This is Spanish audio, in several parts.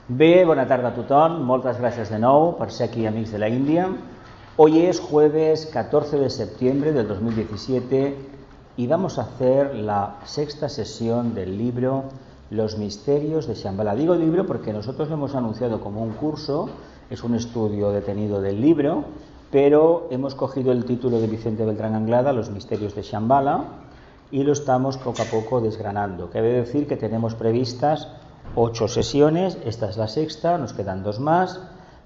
Bé, bona tarda a tothom, moltes gràcies de nou per ser aquí, amics de la Índia. Hoy es jueves 14 de septiembre del 2017 y vamos a hacer la sexta sesión del libro Los Misterios de Shambhala. Digo libro porque nosotros lo hemos anunciado como un curso, es un estudio detenido del libro, pero hemos cogido el título de Vicente Beltrán Anglada, Los Misterios de Shambhala, y lo estamos poco a poco desgranando. Cabe decir que tenemos previstas 8 sesiones, esta es la sexta, nos quedan 2 más,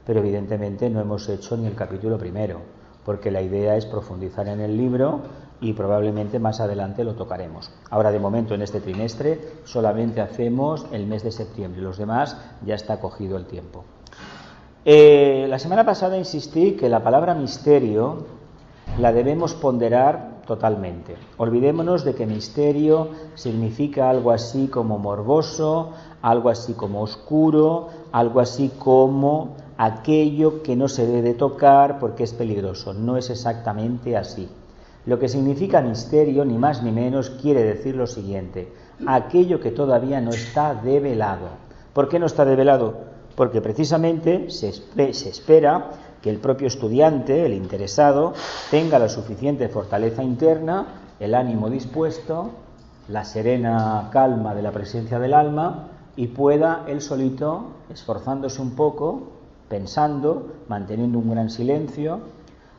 pero evidentemente no hemos hecho ni el capítulo primero, porque la idea es profundizar en el libro y probablemente más adelante lo tocaremos. Ahora, de momento, en este trimestre solamente hacemos el mes de septiembre, los demás ya está cogido el tiempo. La semana pasada insistí que la palabra misterio la debemos ponderar totalmente. Olvidémonos de que misterio significa algo así como morboso, algo así como oscuro, algo así como aquello que no se debe tocar porque es peligroso. No es exactamente así. Lo que significa misterio, ni más ni menos, quiere decir lo siguiente: aquello que todavía no está develado. ¿Por qué no está develado? Porque precisamente se espera que el propio estudiante, el interesado, tenga la suficiente fortaleza interna, el ánimo dispuesto, la serena calma de la presencia del alma, y pueda él solito, esforzándose un poco, pensando, manteniendo un gran silencio,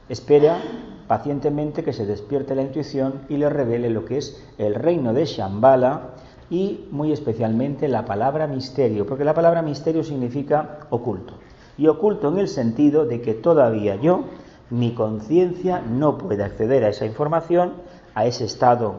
espera pacientemente que se despierte la intuición y le revele lo que es el reino de Shambhala, y muy especialmente la palabra misterio, porque la palabra misterio significa oculto, y oculto en el sentido de que todavía yo, mi conciencia, no puede acceder a esa información, a ese estado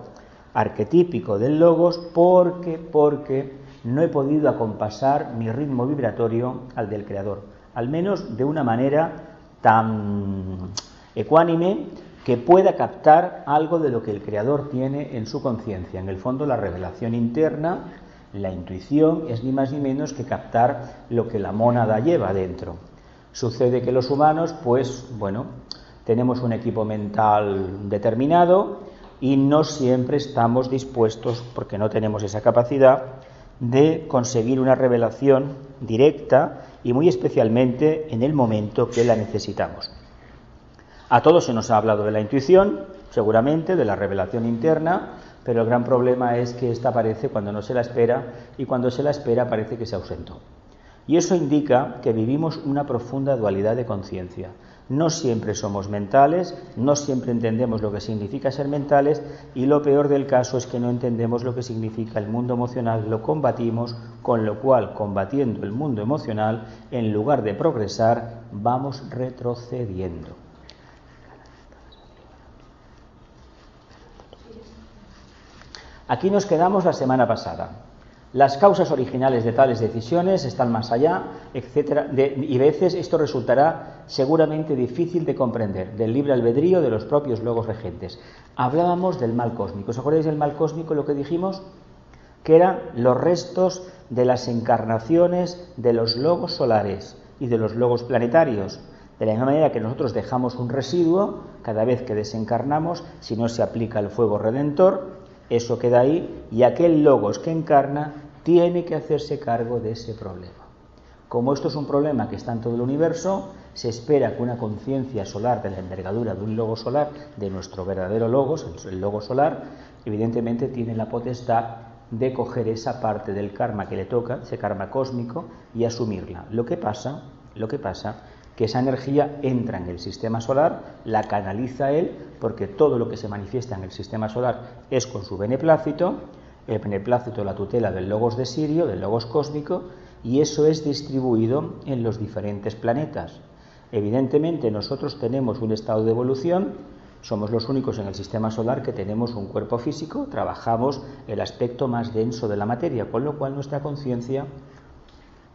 arquetípico del logos, porque no he podido acompasar mi ritmo vibratorio al del creador, al menos de una manera tan ecuánime que pueda captar algo de lo que el creador tiene en su conciencia. En el fondo, la revelación interna, la intuición, es ni más ni menos que captar lo que la mónada lleva dentro. Sucede que los humanos, tenemos un equipo mental determinado y no siempre estamos dispuestos, porque no tenemos esa capacidad, de conseguir una revelación directa y muy especialmente en el momento que la necesitamos. A todos se nos ha hablado de la intuición, seguramente, de la revelación interna, pero el gran problema es que esta aparece cuando no se la espera, y cuando se la espera parece que se ausentó. Y eso indica que vivimos una profunda dualidad de conciencia. No siempre somos mentales, no siempre entendemos lo que significa ser mentales, y lo peor del caso es que no entendemos lo que significa el mundo emocional, lo combatimos, con lo cual, combatiendo el mundo emocional, en lugar de progresar, vamos retrocediendo. Aquí nos quedamos la semana pasada. Las causas originales de tales decisiones están más allá, etcétera, y a veces esto resultará seguramente difícil de comprender, del libre albedrío de los propios logos regentes. Hablábamos del mal cósmico. ¿Os acordáis del mal cósmico, lo que dijimos? Que eran los restos de las encarnaciones de los logos solares y de los logos planetarios. De la misma manera que nosotros dejamos un residuo cada vez que desencarnamos, si no se aplica el fuego redentor, eso queda ahí, y aquel logos que encarna tiene que hacerse cargo de ese problema. Como esto es un problema que está en todo el universo, se espera que una conciencia solar de la envergadura de un logos solar, de nuestro verdadero logos, el logos solar, evidentemente tiene la potestad de coger esa parte del karma que le toca, ese karma cósmico, y asumirla. Lo que pasa que esa energía entra en el sistema solar, la canaliza él, porque todo lo que se manifiesta en el sistema solar es con su beneplácito, el beneplácito, la tutela del logos de Sirio, del logos cósmico, y eso es distribuido en los diferentes planetas. Evidentemente nosotros tenemos un estado de evolución, somos los únicos en el sistema solar que tenemos un cuerpo físico, trabajamos el aspecto más denso de la materia, con lo cual nuestra conciencia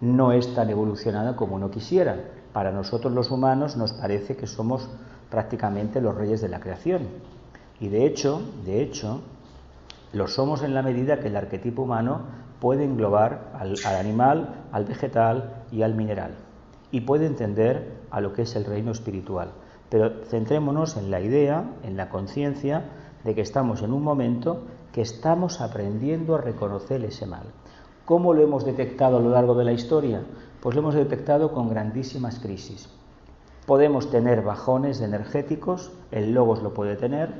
no es tan evolucionada como uno quisiera. Para nosotros los humanos nos parece que somos prácticamente los reyes de la creación. Y de hecho, lo somos en la medida que el arquetipo humano puede englobar al animal, al vegetal y al mineral. Y puede entender a lo que es el reino espiritual. Pero centrémonos en la idea, en la conciencia de que estamos en un momento que estamos aprendiendo a reconocer ese mal. ¿Cómo lo hemos detectado a lo largo de la historia? Pues lo hemos detectado con grandísimas crisis. Podemos tener bajones energéticos, el logos lo puede tener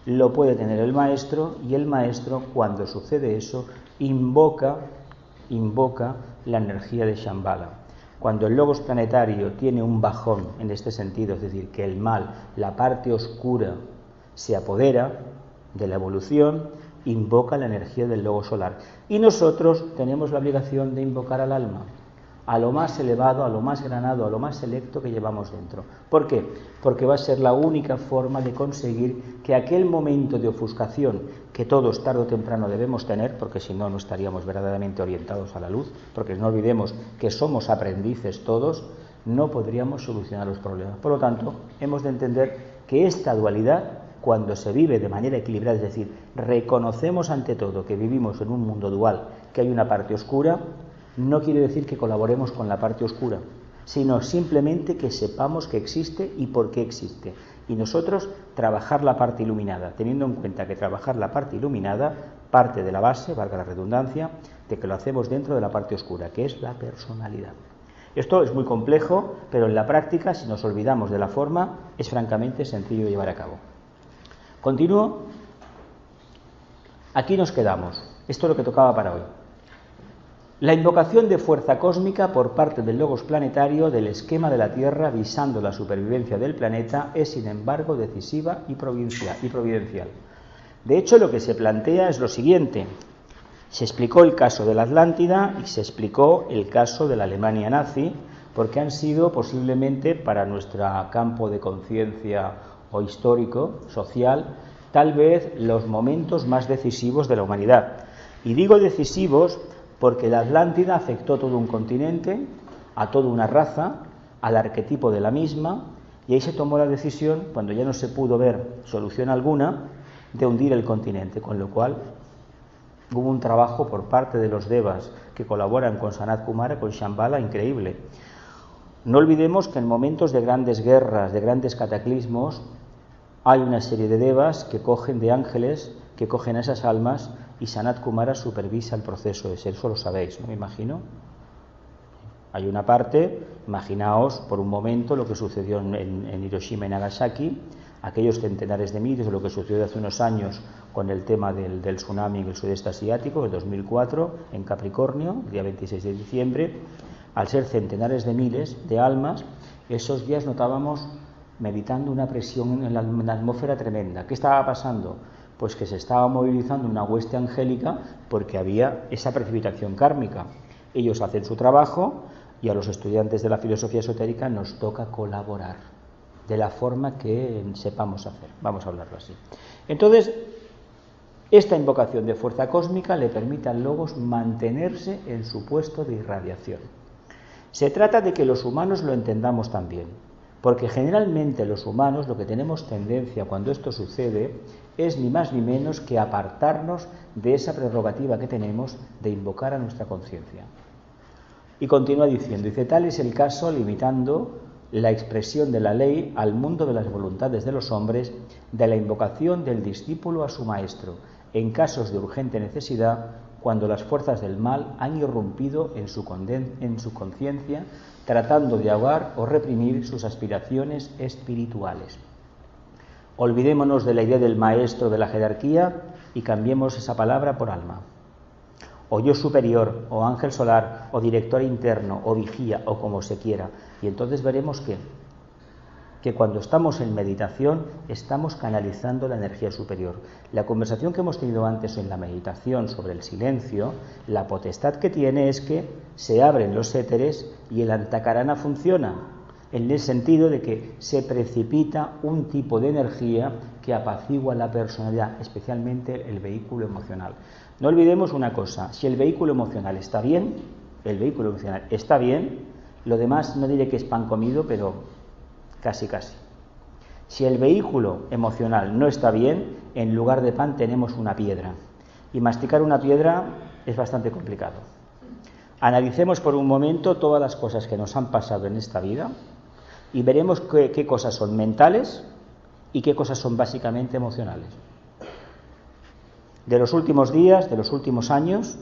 el maestro, y el maestro, cuando sucede eso, invoca la energía de Shambhala. Cuando el logos planetario tiene un bajón en este sentido, es decir, que el mal, la parte oscura, se apodera de la evolución, invoca la energía del logos solar. Y nosotros tenemos la obligación de invocar al alma, a lo más elevado, a lo más granado, a lo más selecto que llevamos dentro. ¿Por qué? Porque va a ser la única forma de conseguir que aquel momento de ofuscación que todos tarde o temprano debemos tener, porque si no, no estaríamos verdaderamente orientados a la luz, porque no olvidemos que somos aprendices todos, no podríamos solucionar los problemas. Por lo tanto, hemos de entender que esta dualidad, cuando se vive de manera equilibrada, es decir, reconocemos ante todo que vivimos en un mundo dual, que hay una parte oscura, no quiere decir que colaboremos con la parte oscura, sino simplemente que sepamos que existe y por qué existe. Y nosotros trabajar la parte iluminada, teniendo en cuenta que trabajar la parte iluminada parte de la base, valga la redundancia, de que lo hacemos dentro de la parte oscura, que es la personalidad. Esto es muy complejo, pero en la práctica, si nos olvidamos de la forma, es francamente sencillo de llevar a cabo. Continúo. Aquí nos quedamos. Esto es lo que tocaba para hoy. La invocación de fuerza cósmica por parte del logos planetario del esquema de la Tierra visando la supervivencia del planeta es, sin embargo, decisiva y providencial. De hecho, lo que se plantea es lo siguiente. Se explicó el caso de la Atlántida y se explicó el caso de la Alemania nazi, porque han sido posiblemente para nuestro campo de conciencia o histórico, social, tal vez los momentos más decisivos de la humanidad. Y digo decisivos porque la Atlántida afectó a todo un continente, a toda una raza, al arquetipo de la misma, y ahí se tomó la decisión, cuando ya no se pudo ver solución alguna, de hundir el continente, con lo cual hubo un trabajo por parte de los devas que colaboran con Sanat Kumara, con Shambhala, increíble. No olvidemos que en momentos de grandes guerras, de grandes cataclismos, hay una serie de devas que cogen de ángeles, que cogen a esas almas, y Sanat Kumara supervisa el proceso de ser. Eso lo sabéis, ¿no? Me imagino. Hay una parte, imaginaos por un momento lo que sucedió en Hiroshima y Nagasaki, aquellos centenares de miles, de lo que sucedió hace unos años con el tema del tsunami en el sudeste asiático, en 2004, en Capricornio, el día 26 de diciembre, al ser centenares de miles de almas, esos días notábamos meditando una presión en la atmósfera tremenda. ¿Qué estaba pasando? Pues que se estaba movilizando una hueste angélica porque había esa precipitación kármica. Ellos hacen su trabajo y a los estudiantes de la filosofía esotérica nos toca colaborar de la forma que sepamos hacer. Vamos a hablarlo así. Entonces, esta invocación de fuerza cósmica le permite al logos mantenerse en su puesto de irradiación. Se trata de que los humanos lo entendamos también, porque generalmente los humanos lo que tenemos tendencia cuando esto sucede es ni más ni menos que apartarnos de esa prerrogativa que tenemos de invocar a nuestra conciencia. Y continúa diciendo, dice, tal es el caso limitando la expresión de la ley al mundo de las voluntades de los hombres, de la invocación del discípulo a su maestro, en casos de urgente necesidad, cuando las fuerzas del mal han irrumpido en su conciencia, tratando de ahogar o reprimir sus aspiraciones espirituales. Olvidémonos de la idea del maestro de la jerarquía y cambiemos esa palabra por alma. O yo superior, o ángel solar, o director interno, o vigía, o como se quiera. Y entonces veremos que cuando estamos en meditación estamos canalizando la energía superior. La conversación que hemos tenido antes en la meditación sobre el silencio, la potestad que tiene es que se abren los éteres y el antakarana funciona, en el sentido de que se precipita un tipo de energía que apacigua la personalidad, especialmente el vehículo emocional. No olvidemos una cosa, si el vehículo emocional está bien, lo demás no diré que es pan comido, pero casi. Si el vehículo emocional no está bien, en lugar de pan tenemos una piedra. Y masticar una piedra es bastante complicado. Analicemos por un momento todas las cosas que nos han pasado en esta vida y veremos qué cosas son mentales y qué cosas son básicamente emocionales. De los últimos días, de los últimos años,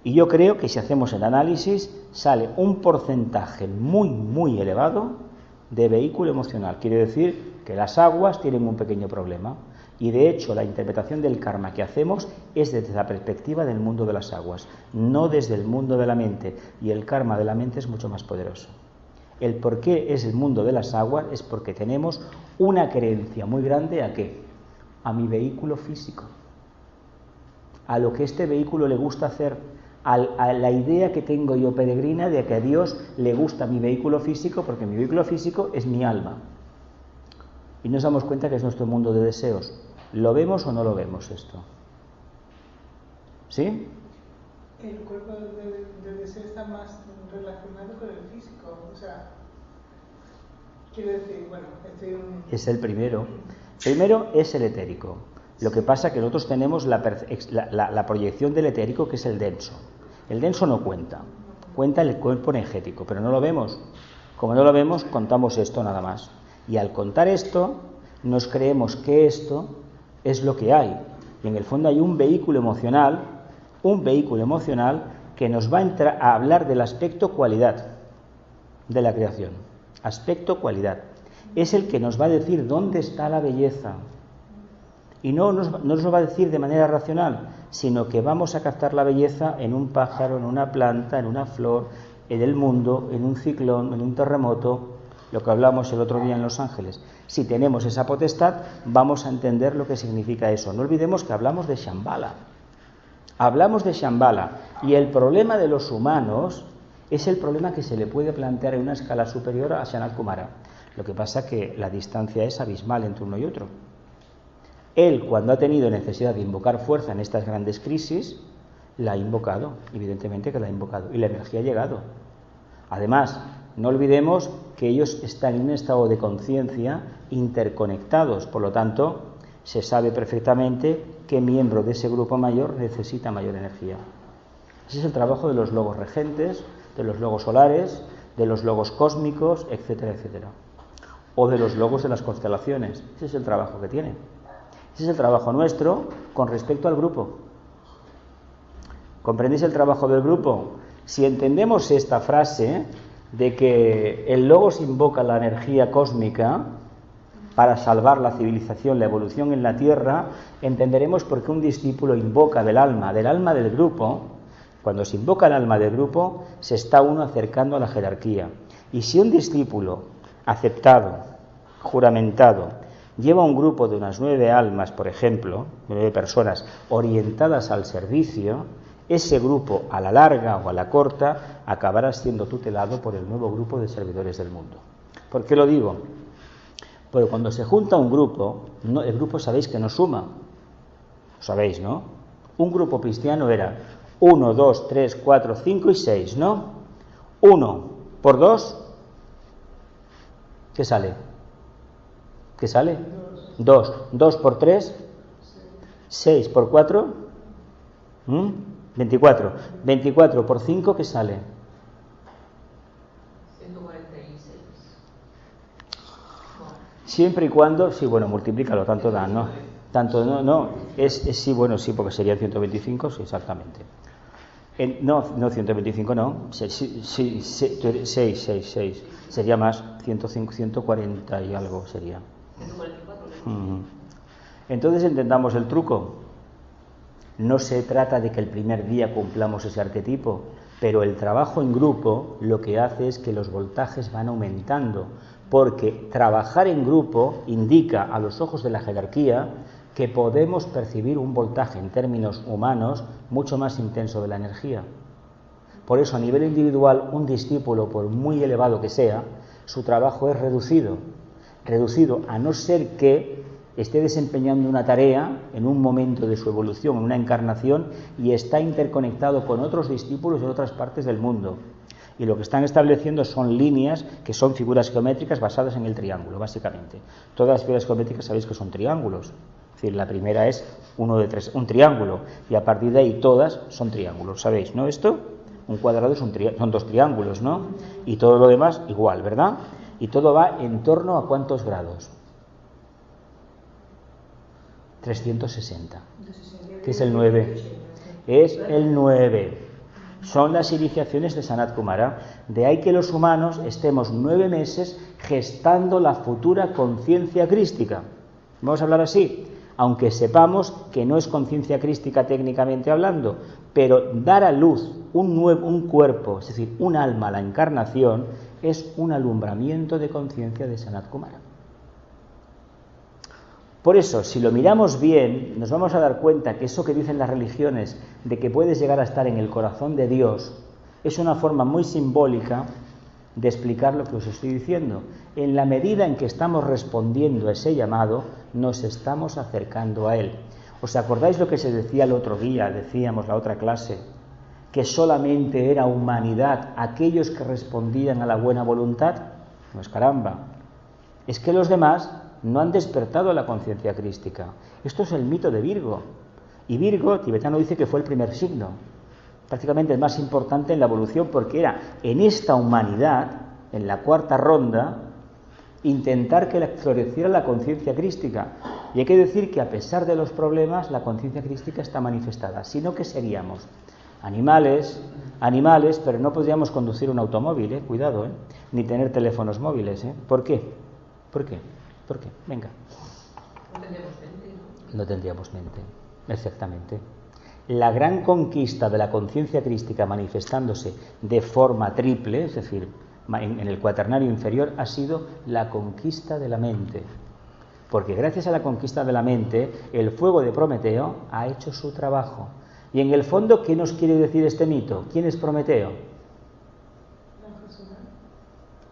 Y yo creo que si hacemos el análisis sale un porcentaje muy, muy elevado de vehículo emocional. Quiere decir que las aguas tienen un pequeño problema. Y de hecho la interpretación del karma que hacemos es desde la perspectiva del mundo de las aguas, no desde el mundo de la mente. Y el karma de la mente es mucho más poderoso. El por qué es el mundo de las aguas es porque tenemos una creencia muy grande ¿a qué? A mi vehículo físico, a lo que este vehículo le gusta hacer, a la idea que tengo yo peregrina de que a Dios le gusta mi vehículo físico, porque mi vehículo físico es mi alma. Y nos damos cuenta que es nuestro mundo de deseos. ¿Lo vemos o no lo vemos esto? ¿Sí? El cuerpo de deseo está más relacionado con el físico. O sea, quiero decir, bueno, es el primero. Primero es el etérico. Lo que pasa es que nosotros tenemos la proyección del etérico, que es el denso. El denso no cuenta. Cuenta el cuerpo energético, pero no lo vemos. Como no lo vemos, contamos esto nada más. Y al contar esto, nos creemos que esto es lo que hay. Y en el fondo hay un vehículo emocional que nos va a hablar del aspecto cualidad de la creación. Aspecto cualidad. Es el que nos va a decir dónde está la belleza. Y no nos lo va a decir de manera racional, sino que vamos a captar la belleza en un pájaro, en una planta, en una flor, en el mundo, en un ciclón, en un terremoto, lo que hablamos el otro día en Los Ángeles. Si tenemos esa potestad, vamos a entender lo que significa eso. No olvidemos que hablamos de Shambhala. Hablamos de Shambhala. Y el problema de los humanos es el problema que se le puede plantear en una escala superior a Sanat Kumara. Lo que pasa es que la distancia es abismal entre uno y otro. Él, cuando ha tenido necesidad de invocar fuerza en estas grandes crisis, la ha invocado, evidentemente que la ha invocado, y la energía ha llegado. Además, no olvidemos que ellos están en un estado de conciencia interconectados, por lo tanto, se sabe perfectamente qué miembro de ese grupo mayor necesita mayor energía. Ese es el trabajo de los logos regentes, de los logos solares, de los logos cósmicos, etcétera, etcétera. O de los logos de las constelaciones. Ese es el trabajo que tienen. Ese es el trabajo nuestro con respecto al grupo. ¿Comprendéis el trabajo del grupo? Si entendemos esta frase de que el Logos invoca la energía cósmica para salvar la civilización, la evolución en la Tierra, entenderemos por qué un discípulo invoca del alma del grupo. Cuando se invoca el alma del grupo, se está uno acercando a la jerarquía. Y si un discípulo aceptado, juramentado, lleva un grupo de unas 9 almas, por ejemplo, 9 personas orientadas al servicio, ese grupo a la larga o a la corta acabará siendo tutelado por el nuevo grupo de servidores del mundo. ¿Por qué lo digo? Porque cuando se junta un grupo, el grupo sabéis que no suma. Lo sabéis, ¿no? Un grupo cristiano era 1, 2, 3, 4, 5 y 6, ¿no? 1 por 2, ¿qué sale? ¿Qué sale? 2. 2 por 3, 6 por 4, 24. 24 por 5, ¿qué sale? 146. Siempre y cuando, sí, bueno, multiplícalo, tanto da, ¿no? Tanto no, sí, bueno, sí, porque serían 125, sí, exactamente. No, 125 no, 6, sería más, 105, 140 y algo sería. 144. Entonces entendamos el truco. No se trata de que el primer día cumplamos ese arquetipo, pero el trabajo en grupo lo que hace es que los voltajes van aumentando, porque trabajar en grupo indica a los ojos de la jerarquía que podemos percibir un voltaje en términos humanos mucho más intenso de la energía. Por eso, a nivel individual, un discípulo, por muy elevado que sea, su trabajo es reducido a no ser que esté desempeñando una tarea en un momento de su evolución, en una encarnación, y está interconectado con otros discípulos de otras partes del mundo. Y lo que están estableciendo son líneas que son figuras geométricas basadas en el triángulo, básicamente. Todas las figuras geométricas sabéis que son triángulos. Es decir, la primera es uno de tres, un triángulo, y a partir de ahí todas son triángulos, ¿sabéis, no? Esto, un cuadrado son 2 triángulos, ¿no? Y todo lo demás igual, ¿verdad? Y todo va en torno a ¿cuántos grados? 360. ¿Qué es el 9? Es el 9. Son las iniciaciones de Sanat Kumara. De ahí que los humanos estemos 9 meses gestando la futura conciencia crística. Vamos a hablar así, aunque sepamos que no es conciencia crística técnicamente hablando, pero dar a luz un cuerpo, es decir, un alma a la encarnación, es un alumbramiento de conciencia de Sanat Kumara. Por eso, si lo miramos bien, nos vamos a dar cuenta que eso que dicen las religiones de que puedes llegar a estar en el corazón de Dios es una forma muy simbólica de explicar lo que os estoy diciendo. En la medida en que estamos respondiendo a ese llamado, nos estamos acercando a Él. ¿Os acordáis lo que se decía el otro día? Decíamos la otra clase, que solamente era humanidad aquellos que respondían a la buena voluntad. No es caramba. Es que los demás no han despertado a la conciencia crística. Esto es el mito de Virgo. Y Virgo, tibetano, dice que fue el primer signo. Prácticamente el más importante en la evolución, porque era en esta humanidad, en la cuarta ronda, intentar que floreciera la conciencia crística. Y hay que decir que a pesar de los problemas, la conciencia crística está manifestada. Si no, ¿qué seríamos? Animales, pero no podríamos conducir un automóvil, cuidado, ni tener teléfonos móviles. ¿Por qué? ¿Por qué? ¿Por qué? Venga. No tendríamos mente, ¿no? No tendríamos mente, exactamente. La gran conquista de la conciencia crística manifestándose de forma triple, es decir, en el cuaternario inferior, ha sido la conquista de la mente. Porque gracias a la conquista de la mente, el fuego de Prometeo ha hecho su trabajo. Y en el fondo, ¿qué nos quiere decir este mito? ¿Quién es Prometeo?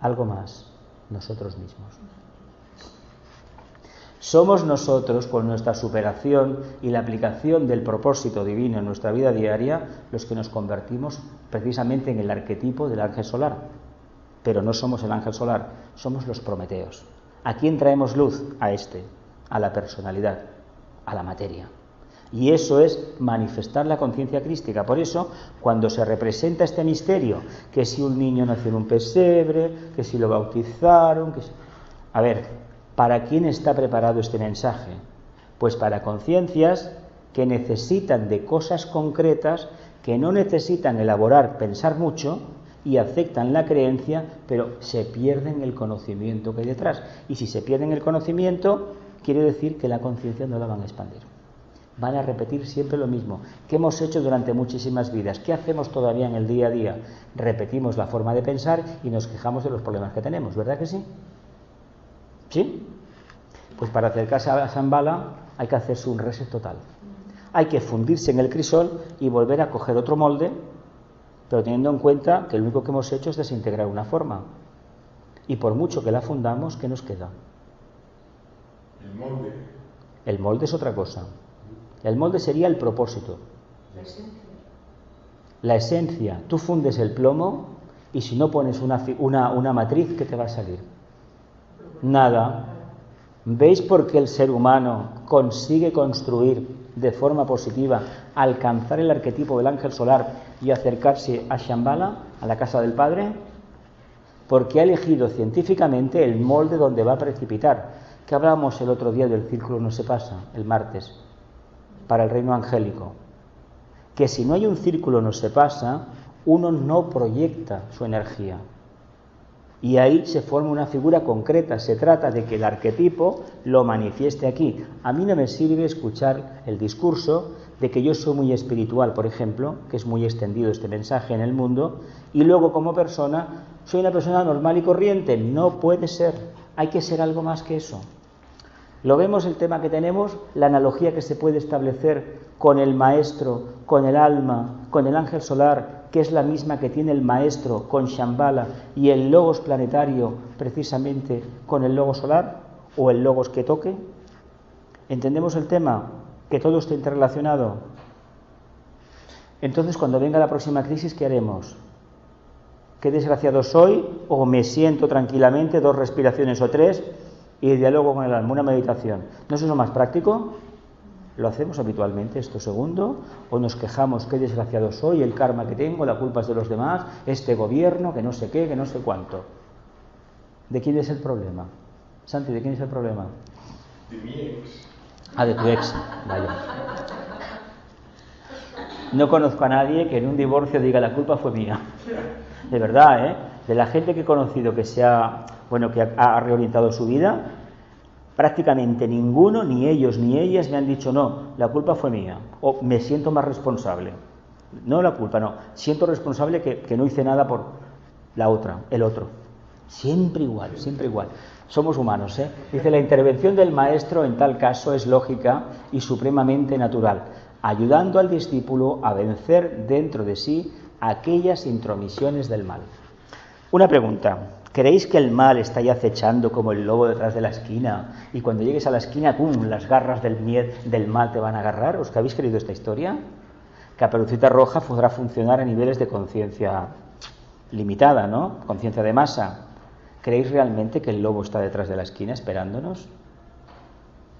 Algo más, nosotros mismos. Somos nosotros, con nuestra superación y la aplicación del propósito divino en nuestra vida diaria, los que nos convertimos precisamente en el arquetipo del ángel solar. Pero no somos el ángel solar, somos los prometeos. ¿A quién traemos luz? A a la personalidad, a la materia. Y eso es manifestar la conciencia crística. Por eso, cuando se representa este misterio, que si un niño nació en un pesebre, que si lo bautizaron, A ver, ¿para quién está preparado este mensaje? Pues para conciencias que necesitan de cosas concretas, que no necesitan elaborar, pensar mucho, y aceptan la creencia, pero se pierden el conocimiento que hay detrás. Y si se pierden el conocimiento, quiere decir que la conciencia no la van a expandir. Van a repetir siempre lo mismo, que hemos hecho durante muchísimas vidas. ¿Qué hacemos todavía en el día a día? Repetimos la forma de pensar y nos quejamos de los problemas que tenemos, ¿verdad que sí? ¿Sí? Pues para acercarse a Shambhala hay que hacerse un reset total. Hay que fundirse en el crisol y volver a coger otro molde, pero teniendo en cuenta que lo único que hemos hecho es desintegrar una forma. Y por mucho que la fundamos, ¿qué nos queda? El molde. El molde es otra cosa. El molde sería el propósito. La esencia. La esencia. Tú fundes el plomo y si no pones una matriz, ¿qué te va a salir? Nada. ¿Veis por qué el ser humano consigue construir de forma positiva, alcanzar el arquetipo del ángel solar y acercarse a Shambhala, a la casa del Padre? Porque ha elegido científicamente el molde donde va a precipitar. Que hablábamos el otro día del círculo no se pasa, el martes, para el reino angélico. Que si no hay un círculo no se pasa, uno no proyecta su energía. Y ahí se forma una figura concreta. Se trata de que el arquetipo lo manifieste aquí. A mí no me sirve escuchar el discurso de que yo soy muy espiritual, por ejemplo, que es muy extendido este mensaje en el mundo, y luego como persona soy una persona normal y corriente. No puede ser. Hay que ser algo más que eso. Lo vemos el tema que tenemos, la analogía que se puede establecer con el maestro, con el alma, con el ángel solar, que es la misma que tiene el maestro con Shambhala y el logos planetario precisamente con el logos solar o el logos que toque. ¿Entendemos el tema? Que todo está interrelacionado. Entonces, cuando venga la próxima crisis, ¿qué haremos? ¿Qué desgraciado soy? ¿O me siento tranquilamente 2 respiraciones o 3 y diálogo con el alma, una meditación? ¿No es eso más práctico? ¿Lo hacemos habitualmente esto segundo? ¿O nos quejamos, qué desgraciado soy, el karma que tengo, la culpa es de los demás, este gobierno, que no sé qué, que no sé cuánto? ¿De quién es el problema? Santi, ¿de quién es el problema? De mi ex. Ah, de tu ex, vaya. No conozco a nadie que en un divorcio diga la culpa fue mía. De verdad, ¿eh? De la gente que he conocido que que ha reorientado su vida, prácticamente ninguno, ni ellos ni ellas, me han dicho no, la culpa fue mía, o me siento más responsable. No la culpa, no. Siento responsable que no hice nada por la otra, el otro. Siempre igual, siempre igual. Somos humanos, ¿eh? Dice, la intervención del maestro en tal caso es lógica y supremamente natural, ayudando al discípulo a vencer dentro de sí aquellas intromisiones del mal. Una pregunta. ¿Creéis que el mal está ya acechando como el lobo detrás de la esquina? Y cuando llegues a la esquina, ¡pum!, las garras del mal te van a agarrar. ¿Os que habéis creído esta historia? Caperucita Roja podrá funcionar a niveles de conciencia limitada, ¿no? Conciencia de masa. ¿Creéis realmente que el lobo está detrás de la esquina esperándonos?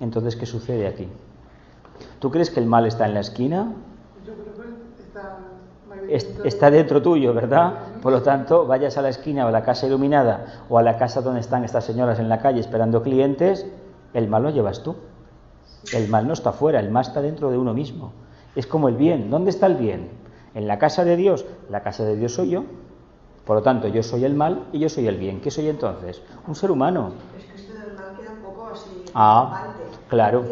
Entonces, ¿qué sucede aquí? ¿Tú crees que el mal está en la esquina? Yo creo que Está dentro tuyo, ¿verdad? Por lo tanto, vayas a la esquina o a la casa iluminada o a la casa donde están estas señoras en la calle esperando clientes, el mal lo llevas tú. El mal no está fuera, el mal está dentro de uno mismo. Es como el bien. ¿Dónde está el bien? En la casa de Dios. La casa de Dios soy yo. Por lo tanto, yo soy el mal y yo soy el bien. ¿Qué soy entonces? Un ser humano. Es que esto del mal queda un poco así. Claro.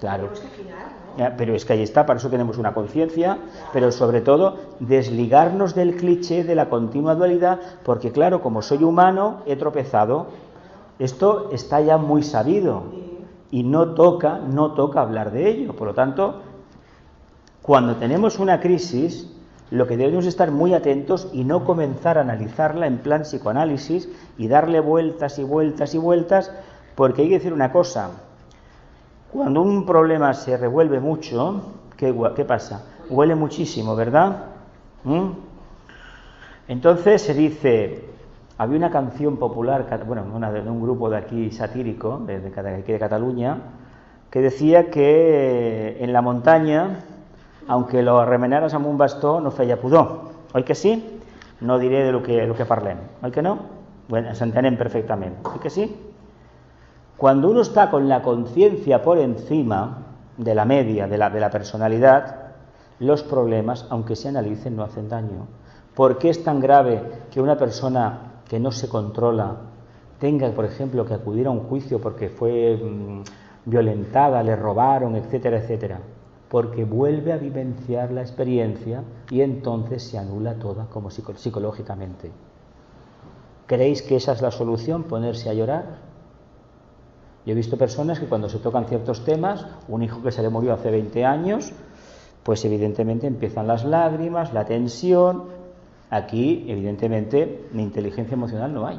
Claro. Tenemos que afinar, ¿no? Ya, pero es que ahí está, para eso tenemos una conciencia, pero sobre todo desligarnos del cliché de la continua dualidad, porque claro, como soy humano, he tropezado. Esto está ya muy sabido y no toca hablar de ello. Por lo tanto, cuando tenemos una crisis, lo que debemos estar muy atentos y no comenzar a analizarla en plan psicoanálisis y darle vueltas y vueltas y vueltas, porque hay que decir una cosa. Cuando un problema se revuelve mucho, ¿qué pasa? Huele muchísimo, ¿verdad? Entonces se dice, había una canción popular, de un grupo de aquí satírico, de Cataluña, que decía que en la montaña, aunque lo remenaras amb un bastó, no feia pudor. Oi que sí? No diré de lo que parlem. Oi que no? Bueno, ens entenem perfectament. Oi que sí? Cuando uno está con la conciencia por encima de la media, de la personalidad, los problemas, aunque se analicen, no hacen daño. ¿Por qué es tan grave que una persona que no se controla tenga, por ejemplo, que acudir a un juicio porque fue violentada, le robaron, etcétera, etcétera? Porque vuelve a vivenciar la experiencia y entonces se anula toda como psicológicamente. ¿Creéis que esa es la solución, ponerse a llorar? Yo he visto personas que cuando se tocan ciertos temas, un hijo que se le murió hace 20 años, pues evidentemente empiezan las lágrimas, la tensión. Aquí, evidentemente, ni inteligencia emocional no hay,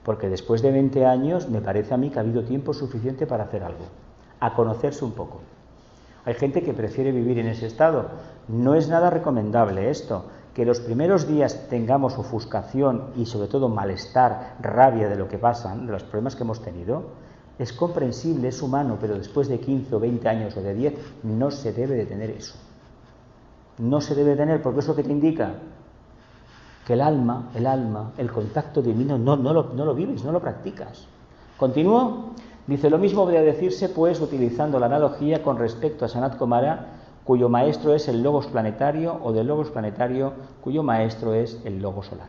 porque después de 20 años me parece a mí que ha habido tiempo suficiente para hacer algo, a conocerse un poco. Hay gente que prefiere vivir en ese estado. No es nada recomendable esto, que los primeros días tengamos ofuscación y sobre todo malestar, rabia de lo que pasan, de los problemas que hemos tenido. Es comprensible, es humano, pero después de 15 o 20 años o de 10 no se debe de tener eso. No se debe de tener, porque eso que te indica que el alma, el contacto divino no lo vives, no lo practicas. ¿Continúo? Dice, lo mismo podría decirse, pues, utilizando la analogía con respecto a Sanat Kumara, cuyo maestro es el logos planetario, o del logos planetario, cuyo maestro es el logos solar.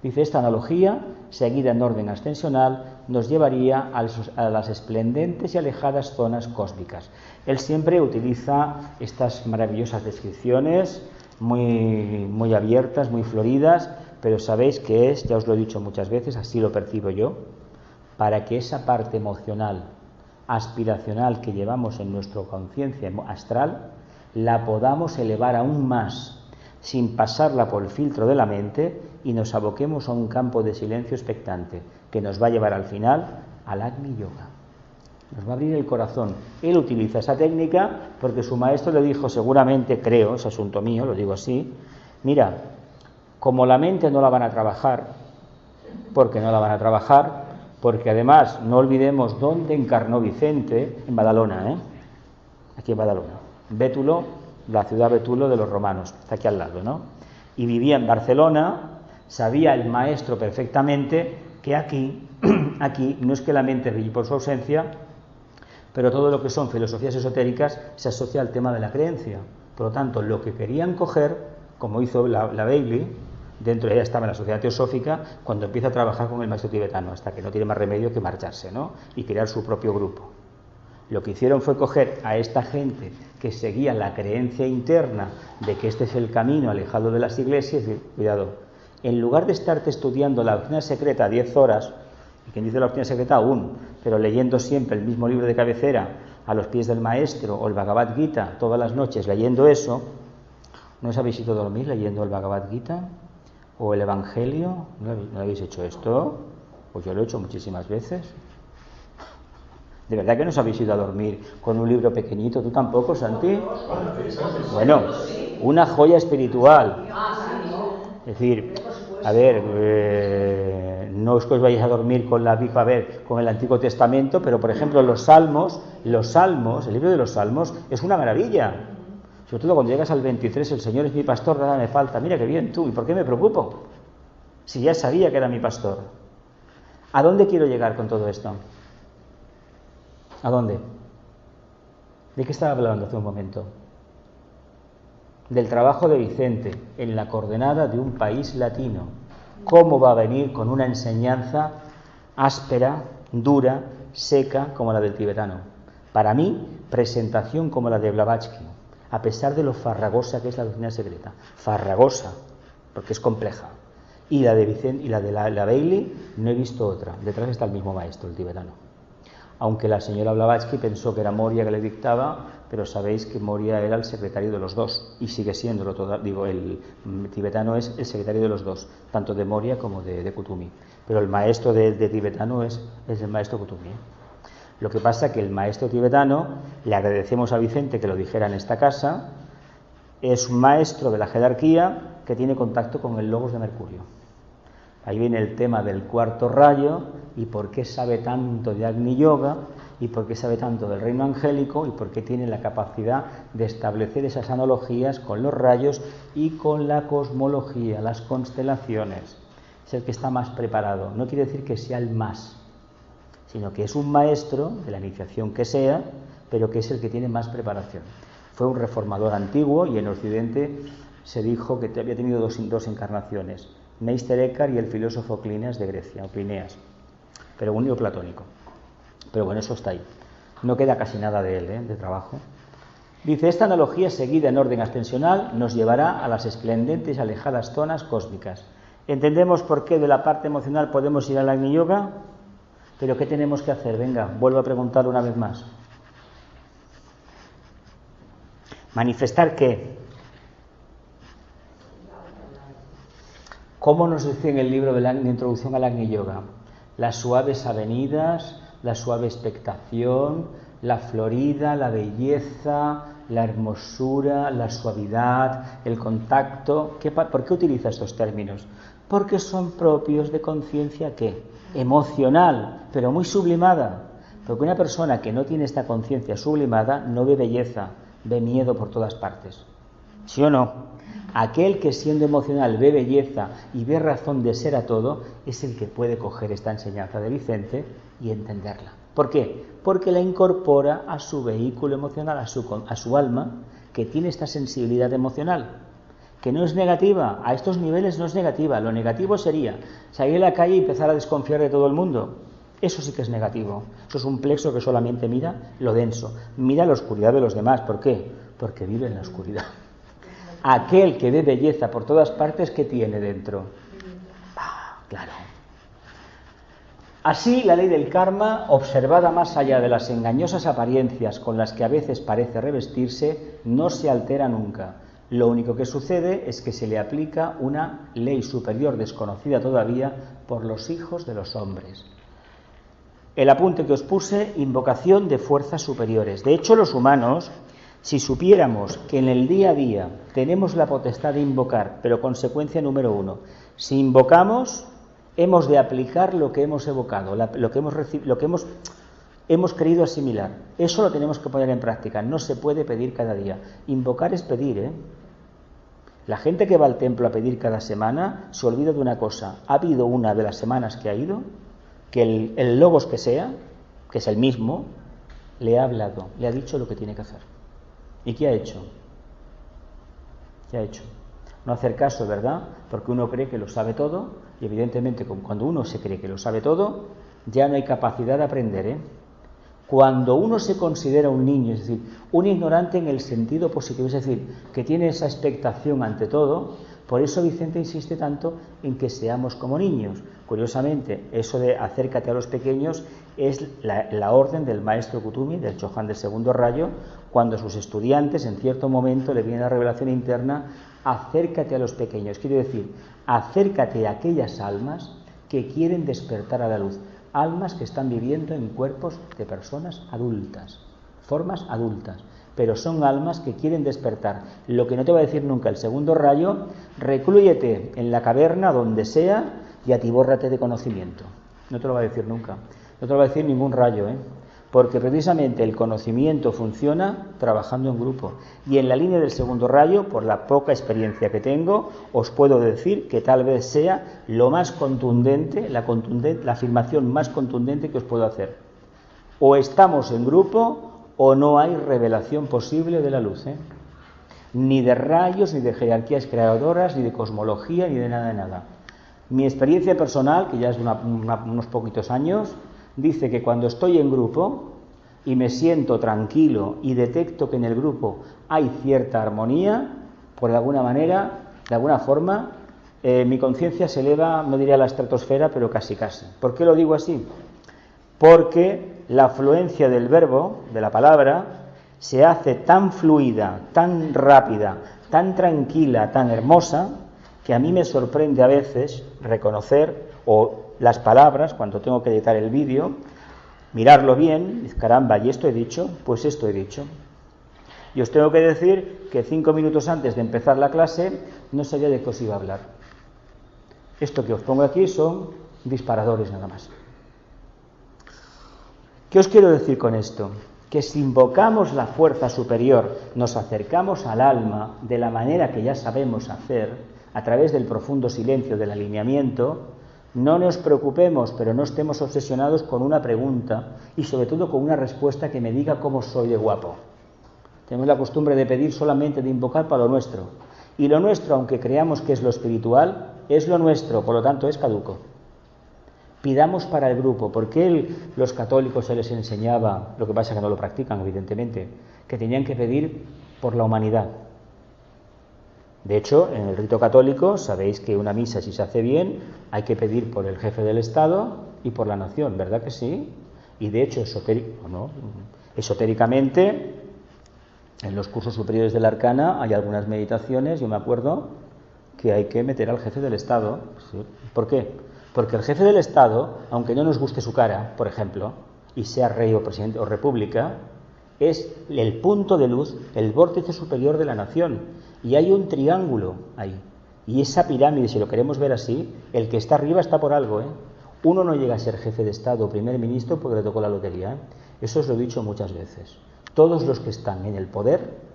Dice, esta analogía, seguida en orden ascensional, nos llevaría a las esplendentes y alejadas zonas cósmicas. Él siempre utiliza estas maravillosas descripciones, muy abiertas, muy floridas, pero sabéis que es, ya os lo he dicho muchas veces, así lo percibo yo, para que esa parte emocional, aspiracional que llevamos en nuestra conciencia astral, la podamos elevar aún más, sin pasarla por el filtro de la mente, y nos aboquemos a un campo de silencio expectante, que nos va a llevar al final al Agni Yoga. Nos va a abrir el corazón. Él utiliza esa técnica porque su maestro le dijo, seguramente, creo, es asunto mío, lo digo así, mira, como la mente no la van a trabajar, porque además no olvidemos dónde encarnó Vicente, en Badalona, aquí en Badalona, Bétulo, la ciudad Bétulo de los romanos, está aquí al lado, ¿no? Y vivía en Barcelona. Sabía el maestro perfectamente que aquí no es que la mente brille por su ausencia, pero todo lo que son filosofías esotéricas se asocia al tema de la creencia. Por lo tanto, lo que querían coger, como hizo la Bailey, dentro de ella estaba en la Sociedad Teosófica, cuando empieza a trabajar con el maestro tibetano, hasta que no tiene más remedio que marcharse, ¿no? Y crear su propio grupo. Lo que hicieron fue coger a esta gente que seguía la creencia interna de que este es el camino alejado de las iglesias y decir, cuidado, en lugar de estarte estudiando la doctrina secreta 10 horas, y quien dice la doctrina secreta aún, pero leyendo siempre el mismo libro de cabecera a los pies del maestro o el Bhagavad Gita todas las noches leyendo eso, ¿no os habéis ido a dormir leyendo el Bhagavad Gita o el Evangelio? ¿No habéis hecho esto? Pues yo lo he hecho muchísimas veces. ¿De verdad que no os habéis ido a dormir con un libro pequeñito? ¿Tú tampoco, Santi? Bueno, una joya espiritual. Es decir, a ver, no es que os vayáis a dormir con la Biblia, a ver, con el Antiguo Testamento, pero por ejemplo los Salmos, el libro de los Salmos es una maravilla. Sobre todo cuando llegas al 23, el Señor es mi pastor, nada me falta. Mira qué bien tú, ¿y por qué me preocupo? Si ya sabía que era mi pastor. ¿A dónde quiero llegar con todo esto? ¿A dónde? ¿De qué estaba hablando hace un momento? Del trabajo de Vicente en la coordenada de un país latino. ¿Cómo va a venir con una enseñanza áspera, dura, seca como la del tibetano? Para mí, presentación como la de Blavatsky, a pesar de lo farragosa que es la doctrina secreta. Farragosa, porque es compleja. Y la de Vicente y la de la Bailey, no he visto otra. Detrás está el mismo maestro, el tibetano. Aunque la señora Blavatsky pensó que era Moria que le dictaba, pero sabéis que Moria era el secretario de los dos, y sigue siéndolo, el tibetano es el secretario de los dos, tanto de Moria como de Kutumi. Pero el maestro de tibetano es el maestro Kutumi. Lo que pasa es que el maestro tibetano, le agradecemos a Vicente que lo dijera en esta casa, es un maestro de la jerarquía que tiene contacto con el Logos de Mercurio. Ahí viene el tema del cuarto rayo y por qué sabe tanto de Agni Yoga y por qué sabe tanto del reino angélico y por qué tiene la capacidad de establecer esas analogías con los rayos y con la cosmología, las constelaciones. Es el que está más preparado. No quiere decir que sea el más, sino que es un maestro de la iniciación que sea, pero que es el que tiene más preparación. Fue un reformador antiguo y en Occidente se dijo que había tenido dos encarnaciones. Meister Eckhart y el filósofo Cleinias de Grecia, o Cleinias, pero un neoplatónico. Pero bueno, eso está ahí. No queda casi nada de él, de trabajo. Dice, esta analogía seguida en orden ascensional nos llevará a las esplendentes y alejadas zonas cósmicas. ¿Entendemos por qué de la parte emocional podemos ir al Agni Yoga? ¿Pero qué tenemos que hacer? Venga, vuelvo a preguntar una vez más. ¿Manifestar qué? ¿Cómo nos dice en el libro de introducción al Agni Yoga? Las suaves avenidas, la suave expectación, la florida, la belleza, la hermosura, la suavidad, el contacto. ¿Por qué utiliza estos términos? Porque son propios de conciencia ¿qué? Emocional, pero muy sublimada. Porque una persona que no tiene esta conciencia sublimada no ve belleza, ve miedo por todas partes. ¿Sí o no? Aquel que siendo emocional ve belleza y ve razón de ser a todo, es el que puede coger esta enseñanza de Vicente y entenderla. ¿Por qué? Porque la incorpora a su vehículo emocional, a su alma, que tiene esta sensibilidad emocional, que no es negativa, a estos niveles no es negativa. Lo negativo sería salir a la calle y empezar a desconfiar de todo el mundo. Eso sí que es negativo. Eso es un plexo que solamente mira lo denso, mira la oscuridad de los demás. ¿Por qué? Porque vive en la oscuridad. Aquel que ve belleza por todas partes, ¿qué tiene dentro? Claro. Así, la ley del karma, observada más allá de las engañosas apariencias con las que a veces parece revestirse, no se altera nunca. Lo único que sucede es que se le aplica una ley superior desconocida todavía por los hijos de los hombres. El apunte que os puse, invocación de fuerzas superiores. De hecho, los humanos, si supiéramos que en el día a día tenemos la potestad de invocar, pero consecuencia número 1, si invocamos, hemos de aplicar lo que hemos evocado, lo que hemos querido asimilar. Eso lo tenemos que poner en práctica, no se puede pedir cada día. Invocar es pedir, La gente que va al templo a pedir cada semana se olvida de una cosa. Ha habido una de las semanas que ha ido, que el logos que sea, que es el mismo, le ha hablado, le ha dicho lo que tiene que hacer. ¿Y qué ha hecho? Ya he hecho. No hacer caso, ¿verdad? Porque uno cree que lo sabe todo y evidentemente cuando uno se cree que lo sabe todo, ya no hay capacidad de aprender, ¿eh? Cuando uno se considera un niño, es decir, un ignorante en el sentido positivo, es decir, que tiene esa expectación ante todo, por eso Vicente insiste tanto en que seamos como niños. Curiosamente, eso de acércate a los pequeños es la orden del maestro Kutumi, del Chohan del segundo rayo, cuando a sus estudiantes en cierto momento le viene la revelación interna, acércate a los pequeños, quiere decir, acércate a aquellas almas que quieren despertar a la luz, almas que están viviendo en cuerpos de personas adultas, formas adultas, pero son almas que quieren despertar. Lo que no te va a decir nunca el segundo rayo, reclúyete en la caverna donde sea y atibórrate de conocimiento. No te lo va a decir nunca, no te lo va a decir ningún rayo, porque precisamente el conocimiento funciona trabajando en grupo. Y en la línea del segundo rayo, por la poca experiencia que tengo, os puedo decir que tal vez sea lo más contundente, la afirmación más contundente que os puedo hacer. O estamos en grupo o no hay revelación posible de la luz, ni de rayos, ni de jerarquías creadoras, ni de cosmología, ni de nada de nada. Mi experiencia personal, que ya es de unos poquitos años, dice que cuando estoy en grupo y me siento tranquilo y detecto que en el grupo hay cierta armonía, por alguna manera, de alguna forma, mi conciencia se eleva, no diría a la estratosfera, pero casi casi. ¿Por qué lo digo así? Porque la fluencia del verbo, de la palabra, se hace tan fluida, tan rápida, tan tranquila, tan hermosa, que a mí me sorprende a veces reconocer, o las palabras, cuando tengo que editar el vídeo, mirarlo bien, y caramba, ¿y esto he dicho? Pues esto he dicho. Y os tengo que decir que 5 minutos antes de empezar la clase no sabía de qué os iba a hablar. Esto que os pongo aquí son disparadores nada más. ¿Qué os quiero decir con esto? Que si invocamos la fuerza superior, nos acercamos al alma de la manera que ya sabemos hacer, a través del profundo silencio del alineamiento, no nos preocupemos, pero no estemos obsesionados con una pregunta y sobre todo con una respuesta que me diga cómo soy de guapo. Tenemos la costumbre de pedir solamente, de invocar para lo nuestro. Y lo nuestro, aunque creamos que es lo espiritual, es lo nuestro, por lo tanto es caduco. Pidamos para el grupo. ¿Por qué los católicos se les enseñaba, lo que pasa es que no lo practican evidentemente, que tenían que pedir por la humanidad? De hecho, en el rito católico sabéis que una misa, si se hace bien, hay que pedir por el jefe del Estado y por la nación, ¿verdad que sí? Y de hecho, esotéricamente, en los cursos superiores de la Arcana hay algunas meditaciones, yo me acuerdo, que hay que meter al jefe del Estado. ¿Sí? ¿Por qué? Porque el jefe del Estado, aunque no nos guste su cara, por ejemplo, y sea rey o presidente o república, es el punto de luz, el vórtice superior de la nación. Y hay un triángulo ahí. Y esa pirámide, si lo queremos ver así, el que está arriba está por algo, Uno no llega a ser jefe de Estado o primer ministro porque le tocó la lotería, Eso os lo he dicho muchas veces. Todos los que están en el poder,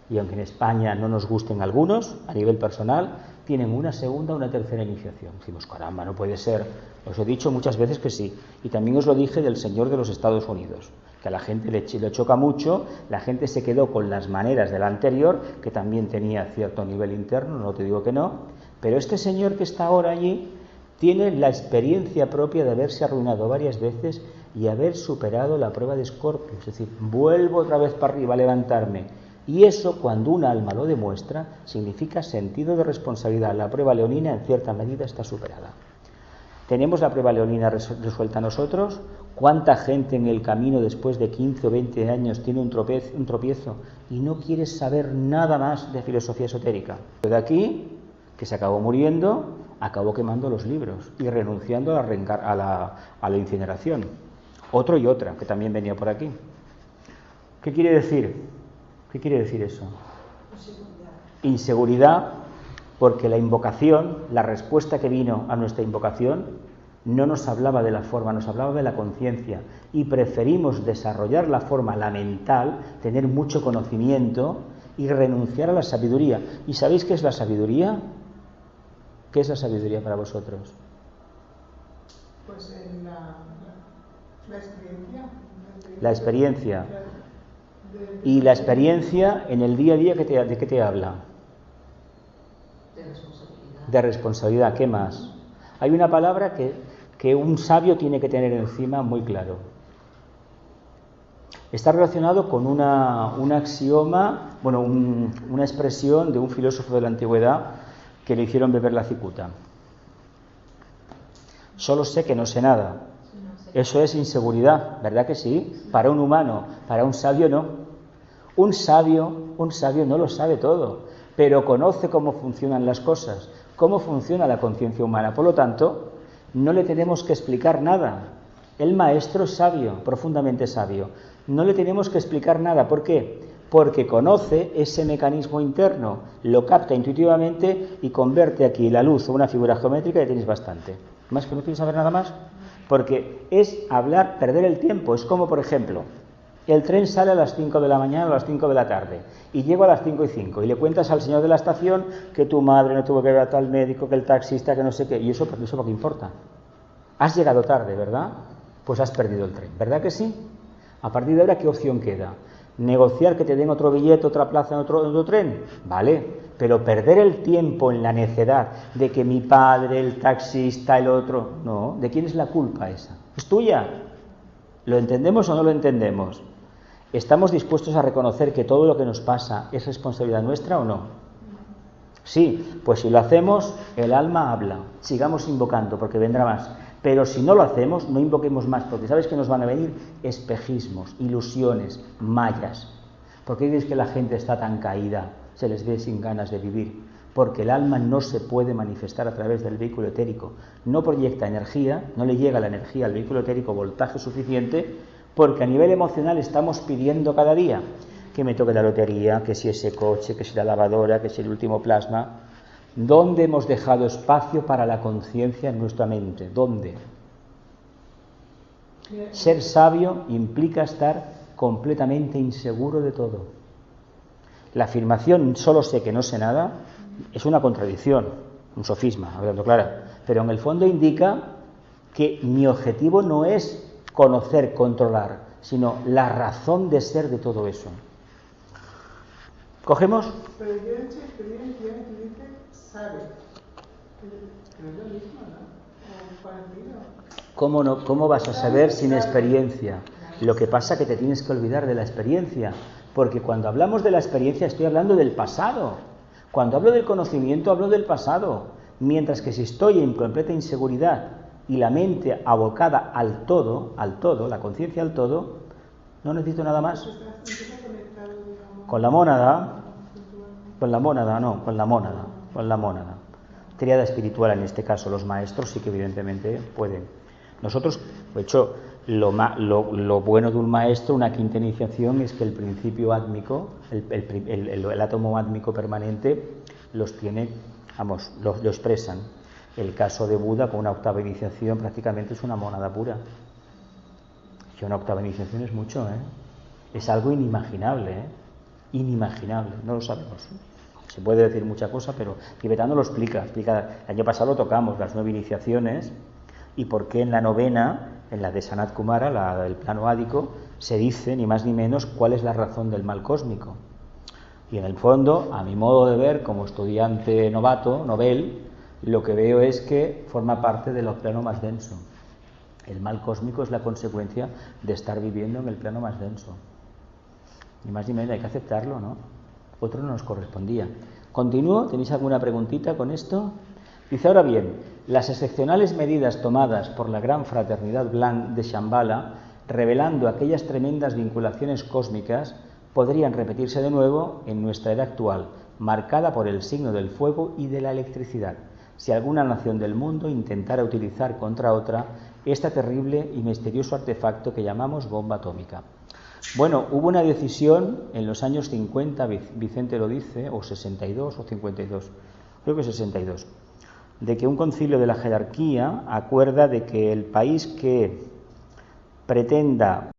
y aunque en España no nos gusten algunos, a nivel personal, tienen una segunda o una tercera iniciación. Decimos, caramba, no puede ser. Os he dicho muchas veces que sí. Y también os lo dije del señor de los Estados Unidos, que a la gente le choca mucho, la gente se quedó con las maneras del anterior, que también tenía cierto nivel interno, no te digo que no, pero este señor que está ahora allí tiene la experiencia propia de haberse arruinado varias veces y haber superado la prueba de Escorpio, es decir, vuelvo otra vez para arriba a levantarme. Y eso, cuando un alma lo demuestra, significa sentido de responsabilidad. La prueba leonina, en cierta medida, está superada. ¿Tenemos la prueba leonina resuelta nosotros? ¿Cuánta gente en el camino, después de 15 o 20 años, tiene un tropiezo y no quiere saber nada más de filosofía esotérica? De aquí, que se acabó muriendo, acabó quemando los libros y renunciando a la incineración. Otro y otra, que también venía por aquí. ¿Qué quiere decir? ¿Qué quiere decir eso? Inseguridad, porque la invocación, la respuesta que vino a nuestra invocación, no nos hablaba de la forma, nos hablaba de la conciencia. Y preferimos desarrollar la forma, la mental, tener mucho conocimiento y renunciar a la sabiduría. ¿Y sabéis qué es la sabiduría? ¿Qué es la sabiduría para vosotros? Pues la experiencia. La experiencia. Y la experiencia en el día a día, ¿de qué te habla? De responsabilidad, ¿qué más? Hay una palabra que un sabio tiene que tener encima muy claro. Está relacionado con un axioma, bueno, una expresión de un filósofo de la antigüedad que le hicieron beber la cicuta. Solo sé que no sé nada. Eso es inseguridad, ¿verdad que sí? Para un humano, para un sabio no. Un sabio no lo sabe todo, pero conoce cómo funcionan las cosas, cómo funciona la conciencia humana. Por lo tanto, no le tenemos que explicar nada. El maestro es sabio, profundamente sabio. No le tenemos que explicar nada. ¿Por qué? Porque conoce ese mecanismo interno, lo capta intuitivamente y convierte aquí la luz o una figura geométrica y tienes bastante. ¿Más que no quieres saber nada más? Porque es hablar, perder el tiempo. Es como, por ejemplo, el tren sale a las 5 de la mañana o a las 5 de la tarde y llego a las 5:05 y le cuentas al señor de la estación que tu madre no tuvo que ver a tal médico, que el taxista, que no sé qué. ¿Y eso por qué importa? Has llegado tarde, ¿verdad? Pues has perdido el tren, ¿verdad que sí? A partir de ahora, ¿qué opción queda? ¿Negociar que te den otro billete, otra plaza en otro tren? Vale, pero perder el tiempo en la necedad de que mi padre, el taxista, el otro... No, ¿de quién es la culpa esa? ¿Es tuya? ¿Lo entendemos o no lo entendemos? ¿Estamos dispuestos a reconocer que todo lo que nos pasa es responsabilidad nuestra o no? Sí, pues si lo hacemos, el alma habla. Sigamos invocando, porque vendrá más. Pero si no lo hacemos, no invoquemos más, porque ¿sabes que nos van a venir? Espejismos, ilusiones, mallas. ¿Por qué crees que la gente está tan caída? Se les ve sin ganas de vivir. Porque el alma no se puede manifestar a través del vehículo etérico. No proyecta energía, no le llega la energía al vehículo etérico voltaje suficiente, porque a nivel emocional estamos pidiendo cada día que me toque la lotería, que si ese coche, que si la lavadora, que si el último plasma. ¿Dónde hemos dejado espacio para la conciencia en nuestra mente? ¿Dónde? Ser sabio implica estar completamente inseguro de todo. La afirmación solo sé que no sé nada es una contradicción, un sofisma, hablando claro, pero en el fondo indica que mi objetivo no es conocer, controlar, sino la razón de ser de todo eso. ¿Cogemos? Pero yo en su experiencia dice sabe. Pero es lo mismo, ¿no? O parecido. ¿Cómo vas a saber sin experiencia? Lo que pasa es que te tienes que olvidar de la experiencia, porque cuando hablamos de la experiencia estoy hablando del pasado. Cuando hablo del conocimiento hablo del pasado, mientras que si estoy en completa inseguridad y la mente abocada al todo, la conciencia al todo, no necesito nada más. Con la mónada, Tríada espiritual en este caso, los maestros sí que evidentemente pueden. Nosotros, de hecho, lo bueno de un maestro, una quinta iniciación, es que el principio átmico, el átomo átmico permanente, los tiene, lo expresan. El caso de Buda, con una octava iniciación, prácticamente es una mónada pura. Y una octava iniciación es mucho, ¿eh? Es algo inimaginable, ¿eh? Inimaginable, no lo sabemos. Se puede decir mucha cosa, pero Tibetano lo explica. El año pasado tocamos las 9 iniciaciones y por qué en la novena, en la de Sanat Kumara, la del plano ádico, se dice ni más ni menos cuál es la razón del mal cósmico. Y en el fondo, a mi modo de ver, como estudiante novato, novel, lo que veo es que forma parte del plano más denso. El mal cósmico es la consecuencia de estar viviendo en el plano más denso. Ni más ni menos, hay que aceptarlo, ¿no? Otro no nos correspondía. ¿Continúo? ¿Tenéis alguna preguntita con esto? Dice, ahora bien, las excepcionales medidas tomadas por la gran fraternidad de Shambhala, revelando aquellas tremendas vinculaciones cósmicas, podrían repetirse de nuevo en nuestra era actual, marcada por el signo del fuego y de la electricidad, si alguna nación del mundo intentara utilizar contra otra este terrible y misterioso artefacto que llamamos bomba atómica. Bueno, hubo una decisión en los años 50, Vicente lo dice, o 62 o 52, creo que 62, de que un concilio de la jerarquía acuerda de que el país que pretenda